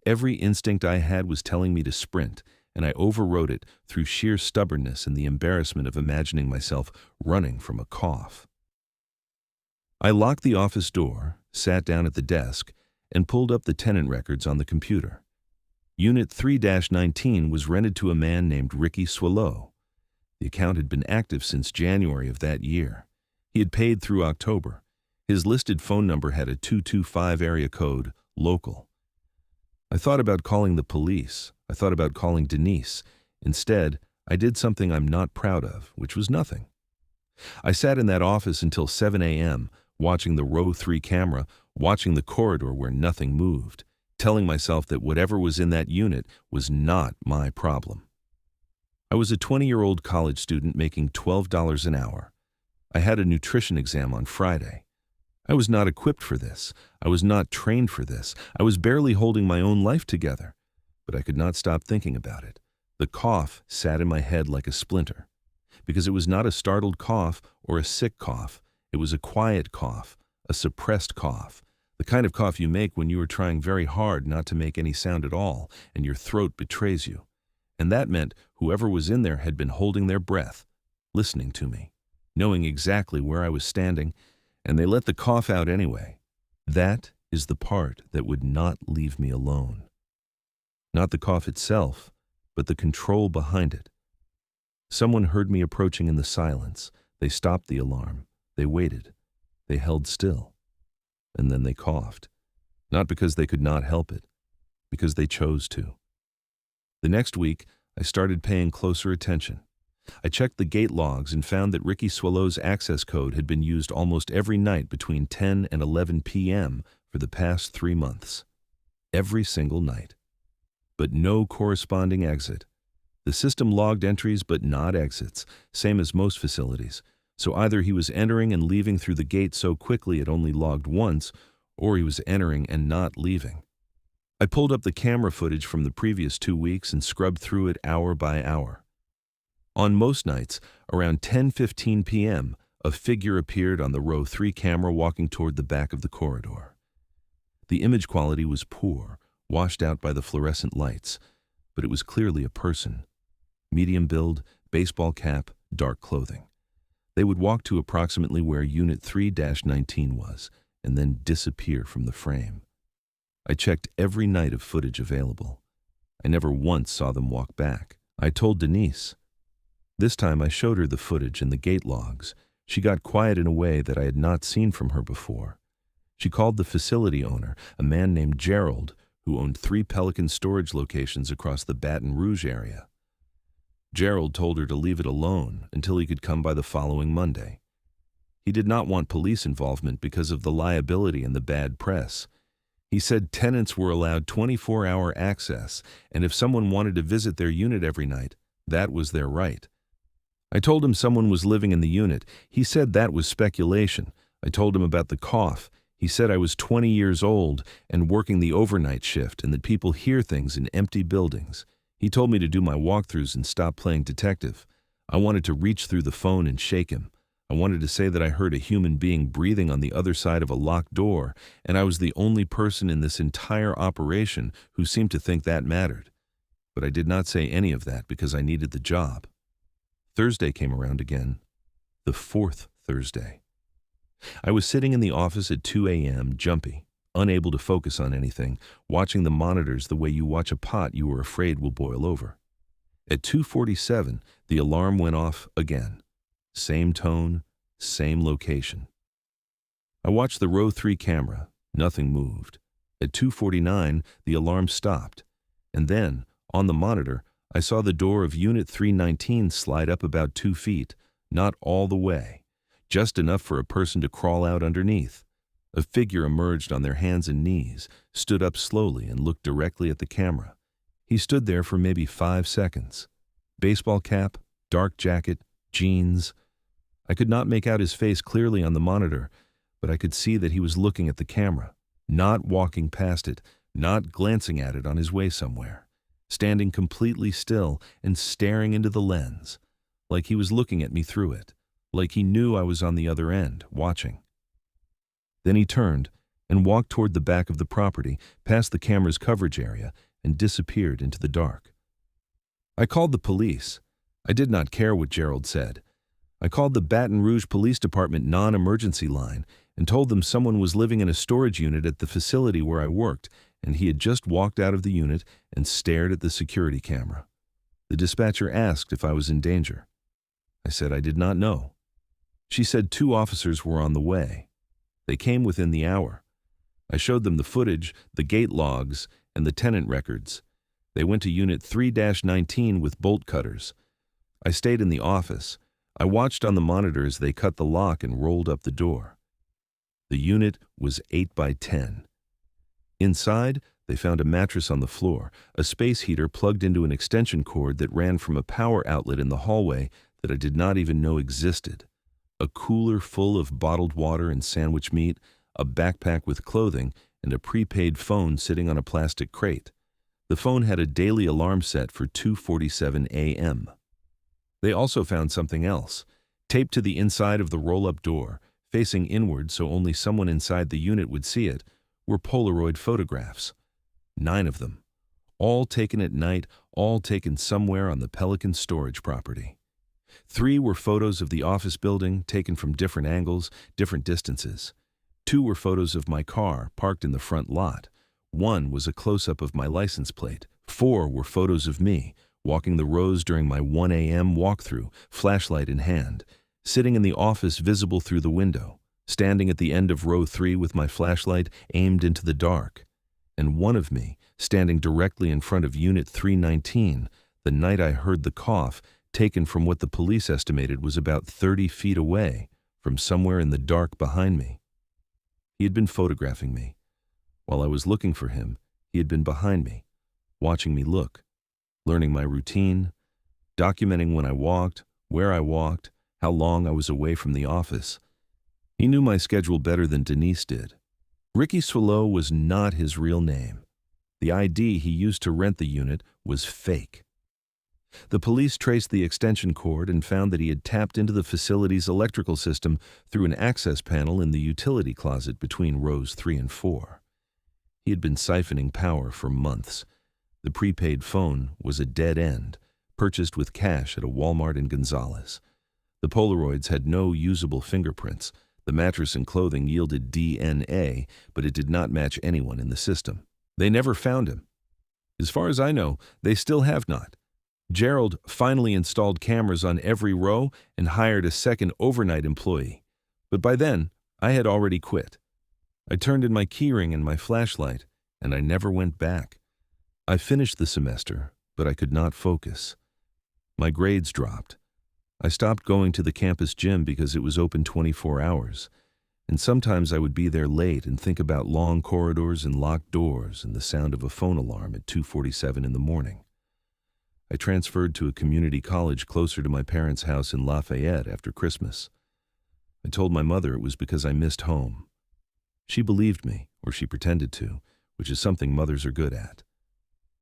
Every instinct I had was telling me to sprint, and I overrode it through sheer stubbornness and the embarrassment of imagining myself running from a cough. I locked the office door, sat down at the desk, and pulled up the tenant records on the computer. Unit 3-19 was rented to a man named Ricky Swallow. The account had been active since January of that year. He had paid through October. His listed phone number had a 225 area code, local. I thought about calling the police. I thought about calling Denise. Instead, I did something I'm not proud of, which was nothing. I sat in that office until 7 a.m., watching the row 3 camera, watching the corridor where nothing moved, telling myself that whatever was in that unit was not my problem. I was a 20-year-old college student making $12 an hour. I had a nutrition exam on Friday. I was not equipped for this. I was not trained for this. I was barely holding my own life together. But I could not stop thinking about it. The cough sat in my head like a splinter. Because it was not a startled cough or a sick cough. It was a quiet cough, a suppressed cough, the kind of cough you make when you are trying very hard not to make any sound at all and your throat betrays you. And that meant whoever was in there had been holding their breath, listening to me, knowing exactly where I was standing, and they let the cough out anyway. That is the part that would not leave me alone. Not the cough itself, but the control behind it. Someone heard me approaching in the silence. They stopped the alarm. They waited. They held still. And then they coughed. Not because they could not help it, because they chose to. The next week, I started paying closer attention. I checked the gate logs and found that Ricky Swallow's access code had been used almost every night between 10 and 11 p.m. for the past 3 months. Every single night. But no corresponding exit. The system logged entries but not exits, same as most facilities. So either he was entering and leaving through the gate so quickly it only logged once, or he was entering and not leaving. I pulled up the camera footage from the previous 2 weeks and scrubbed through it hour by hour. On most nights, around 10:15 p.m., a figure appeared on the row 3 camera walking toward the back of the corridor. The image quality was poor, washed out by the fluorescent lights, but it was clearly a person. Medium build, baseball cap, dark clothing. They would walk to approximately where Unit 3-19 was, and then disappear from the frame. I checked every night of footage available. I never once saw them walk back. I told Denise. This time I showed her the footage and the gate logs. She got quiet in a way that I had not seen from her before. She called the facility owner, a man named Gerald, who owned 3 Pelican storage locations across the Baton Rouge area. Gerald told her to leave it alone until he could come by the following Monday. He did not want police involvement because of the liability and the bad press. He said tenants were allowed 24-hour access, and if someone wanted to visit their unit every night, that was their right. I told him someone was living in the unit. He said that was speculation. I told him about the cough. He said I was 20 years old and working the overnight shift and that people hear things in empty buildings. He told me to do my walkthroughs and stop playing detective. I wanted to reach through the phone and shake him. I wanted to say that I heard a human being breathing on the other side of a locked door, and I was the only person in this entire operation who seemed to think that mattered. But I did not say any of that because I needed the job. Thursday came around again. The 4th Thursday. I was sitting in the office at 2 a.m., jumpy, unable to focus on anything, watching the monitors the way you watch a pot you are afraid will boil over. At 2:47, the alarm went off again. Same tone, same location. I watched the row 3 camera. Nothing moved. At 2:49, the alarm stopped. And then, on the monitor, I saw the door of Unit 319 slide up about 2 feet, not all the way, just enough for a person to crawl out underneath. A figure emerged on their hands and knees, stood up slowly and looked directly at the camera. He stood there for maybe 5 seconds. Baseball cap, dark jacket, jeans. I could not make out his face clearly on the monitor, but I could see that he was looking at the camera, not walking past it, not glancing at it on his way somewhere, standing completely still and staring into the lens, like he was looking at me through it, like he knew I was on the other end, watching. Then he turned and walked toward the back of the property, past the camera's coverage area, and disappeared into the dark. I called the police. I did not care what Gerald said. I called the Baton Rouge Police Department non-emergency line and told them someone was living in a storage unit at the facility where I worked, and he had just walked out of the unit and stared at the security camera. The dispatcher asked if I was in danger. I said I did not know. She said 2 officers were on the way. They came within the hour. I showed them the footage, the gate logs, and the tenant records. They went to Unit 3-19 with bolt cutters. I stayed in the office. I watched on the monitor as they cut the lock and rolled up the door. The unit was 8 by 10. Inside, they found a mattress on the floor, a space heater plugged into an extension cord that ran from a power outlet in the hallway that I did not even know existed, a cooler full of bottled water and sandwich meat, a backpack with clothing, and a prepaid phone sitting on a plastic crate. The phone had a daily alarm set for 2:47 a.m. They also found something else. Taped to the inside of the roll-up door, facing inward so only someone inside the unit would see it, were Polaroid photographs. 9 of them. All taken at night, all taken somewhere on the Pelican storage property. 3 were photos of the office building, taken from different angles, different distances. 2 were photos of my car, parked in the front lot. 1 was a close-up of my license plate. 4 were photos of me, walking the rows during my 1 a.m. walkthrough, flashlight in hand, sitting in the office visible through the window, standing at the end of row 3 with my flashlight aimed into the dark, and 1 of me standing directly in front of Unit 319 the night I heard the cough, taken from what the police estimated was about 30 feet away, from somewhere in the dark behind me. He had been photographing me. While I was looking for him, he had been behind me, watching me look, learning my routine, documenting when I walked, where I walked, how long I was away from the office. He knew my schedule better than Denise did. Ricky Swallow was not his real name. The ID he used to rent the unit was fake. The police traced the extension cord and found that he had tapped into the facility's electrical system through an access panel in the utility closet between rows 3 and 4. He had been siphoning power for months. The prepaid phone was a dead end, purchased with cash at a Walmart in Gonzales. The Polaroids had no usable fingerprints. The mattress and clothing yielded DNA, but it did not match anyone in the system. They never found him. As far as I know, they still have not. Gerald finally installed cameras on every row and hired a second overnight employee. But by then, I had already quit. I turned in my keyring and my flashlight, and I never went back. I finished the semester, but I could not focus. My grades dropped. I stopped going to the campus gym because it was open 24 hours, and sometimes I would be there late and think about long corridors and locked doors and the sound of a phone alarm at 2:47 in the morning. I transferred to a community college closer to my parents' house in Lafayette after Christmas. I told my mother it was because I missed home. She believed me, or she pretended to, which is something mothers are good at.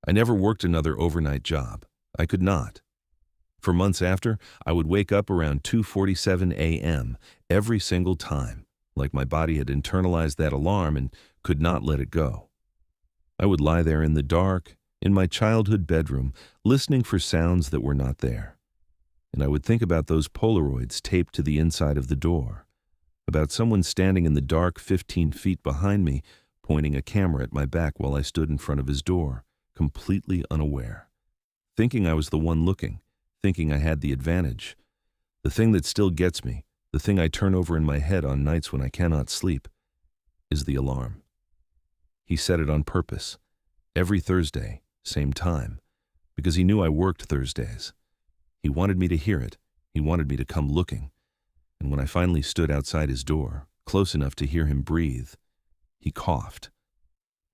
I never worked another overnight job. I could not. For months after, I would wake up around 2:47 a.m. every single time, like my body had internalized that alarm and could not let it go. I would lie there in the dark, in my childhood bedroom, listening for sounds that were not there. And I would think about those Polaroids taped to the inside of the door, about someone standing in the dark 15 feet behind me, pointing a camera at my back while I stood in front of his door, completely unaware, thinking I was the one looking, thinking I had the advantage. The thing that still gets me, the thing I turn over in my head on nights when I cannot sleep, is the alarm. He set it on purpose, every Thursday, same time, because he knew I worked Thursdays. He wanted me to hear it. He wanted me to come looking. And when I finally stood outside his door, close enough to hear him breathe, he coughed.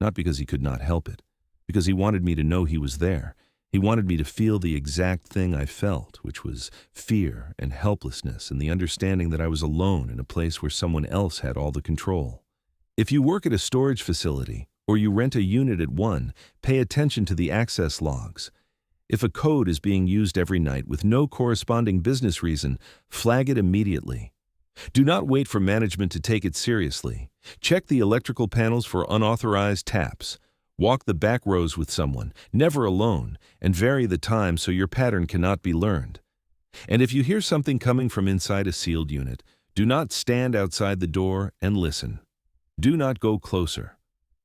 Not because he could not help it, because he wanted me to know he was there. He wanted me to feel the exact thing I felt, which was fear and helplessness and the understanding that I was alone in a place where someone else had all the control. If you work at a storage facility, or you rent a unit at one, pay attention to the access logs. If a code is being used every night with no corresponding business reason, flag it immediately. Do not wait for management to take it seriously. Check the electrical panels for unauthorized taps. Walk the back rows with someone, never alone, and vary the time so your pattern cannot be learned. And if you hear something coming from inside a sealed unit, do not stand outside the door and listen. Do not go closer.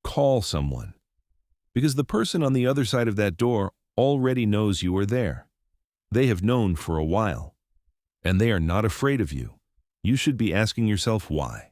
Call someone. Because the person on the other side of that door already knows you are there. They have known for a while. And they are not afraid of you. You should be asking yourself why.